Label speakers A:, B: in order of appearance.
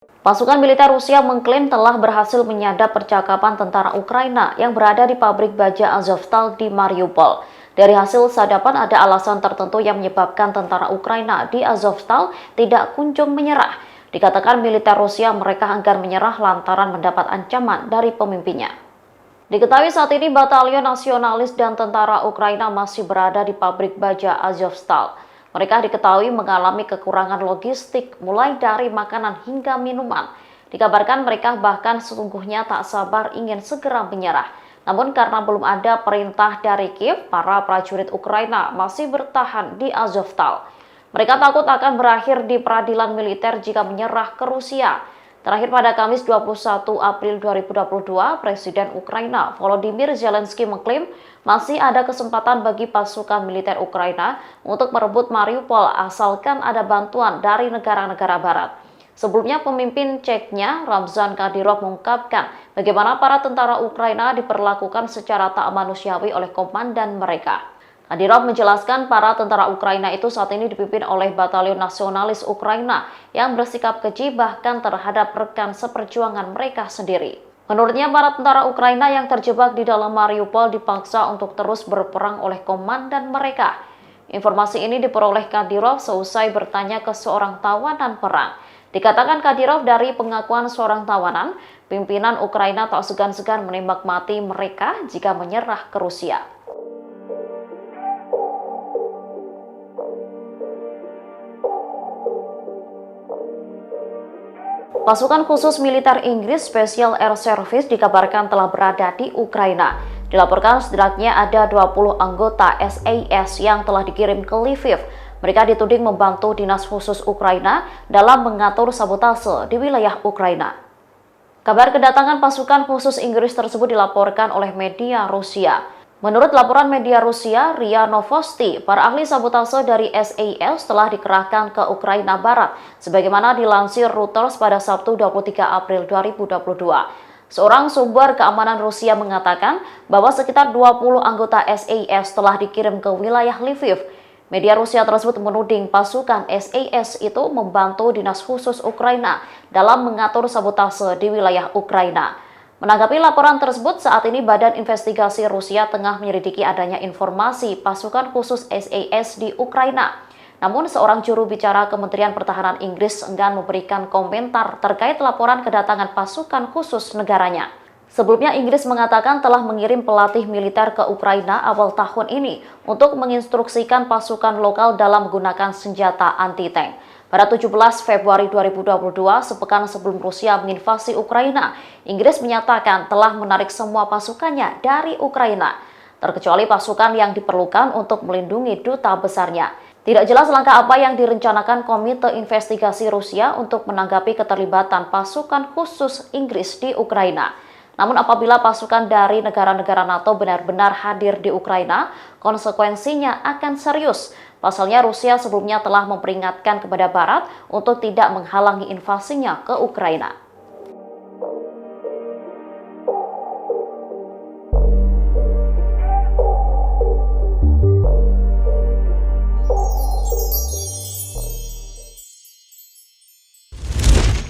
A: Pasukan militer Rusia mengklaim telah berhasil menyadap percakapan tentara Ukraina yang berada di pabrik baja Azovstal di Mariupol. Dari hasil sadapan ada alasan tertentu yang menyebabkan tentara Ukraina di Azovstal tidak kunjung menyerah. Dikatakan militer Rusia mereka enggan menyerah lantaran mendapat ancaman dari pemimpinnya. Diketahui saat ini batalion nasionalis dan tentara Ukraina masih berada di pabrik baja Azovstal. Mereka diketahui mengalami kekurangan logistik mulai dari makanan hingga minuman. Dikabarkan mereka bahkan sesungguhnya tak sabar ingin segera menyerah. Namun karena belum ada perintah dari Kiev, para prajurit Ukraina masih bertahan di Azovstal. Mereka takut akan berakhir di peradilan militer jika menyerah ke Rusia. Terakhir pada Kamis 21 April 2022, Presiden Ukraina Volodymyr Zelensky mengklaim masih ada kesempatan bagi pasukan militer Ukraina untuk merebut Mariupol asalkan ada bantuan dari negara-negara barat. Sebelumnya pemimpin Ceknya Ramzan Kadyrov mengungkapkan bagaimana para tentara Ukraina diperlakukan secara tak manusiawi oleh komandan mereka. Kadyrov menjelaskan para tentara Ukraina itu saat ini dipimpin oleh Batalion Nasionalis Ukraina yang bersikap keji bahkan terhadap rekan seperjuangan mereka sendiri. Menurutnya, para tentara Ukraina yang terjebak di dalam Mariupol dipaksa untuk terus berperang oleh komandan mereka. Informasi ini diperoleh Kadyrov seusai bertanya ke seorang tawanan perang. Dikatakan Kadyrov dari pengakuan seorang tawanan, pimpinan Ukraina tak segan-segan menembak mati mereka jika menyerah ke Rusia. Pasukan khusus militer Inggris Special Air Service dikabarkan telah berada di Ukraina. Dilaporkan setidaknya ada 20 anggota SAS yang telah dikirim ke Lviv. Mereka dituding membantu dinas khusus Ukraina dalam mengatur sabotase di wilayah Ukraina. Kabar kedatangan pasukan khusus Inggris tersebut dilaporkan oleh media Rusia. Menurut laporan media Rusia, RIA Novosti, para ahli sabotase dari SAS telah dikerahkan ke Ukraina Barat, sebagaimana dilansir Reuters pada Sabtu 23 April 2022. Seorang sumber keamanan Rusia mengatakan bahwa sekitar 20 anggota SAS telah dikirim ke wilayah Lviv. Media Rusia tersebut menuding pasukan SAS itu membantu dinas khusus Ukraina dalam mengatur sabotase di wilayah Ukraina. Menanggapi laporan tersebut, saat ini Badan Investigasi Rusia tengah menyelidiki adanya informasi pasukan khusus SAS di Ukraina. Namun, seorang juru bicara Kementerian Pertahanan Inggris enggan memberikan komentar terkait laporan kedatangan pasukan khusus negaranya. Sebelumnya, Inggris mengatakan telah mengirim pelatih militer ke Ukraina awal tahun ini untuk menginstruksikan pasukan lokal dalam menggunakan senjata anti-tank. Pada 17 Februari 2022, sepekan sebelum Rusia menginvasi Ukraina, Inggris menyatakan telah menarik semua pasukannya dari Ukraina, terkecuali pasukan yang diperlukan untuk melindungi duta besarnya. Tidak jelas langkah apa yang direncanakan Komite Investigasi Rusia untuk menanggapi keterlibatan pasukan khusus Inggris di Ukraina. Namun apabila pasukan dari negara-negara NATO benar-benar hadir di Ukraina, konsekuensinya akan serius. Pasalnya Rusia sebelumnya telah memperingatkan kepada Barat untuk tidak menghalangi invasinya ke Ukraina.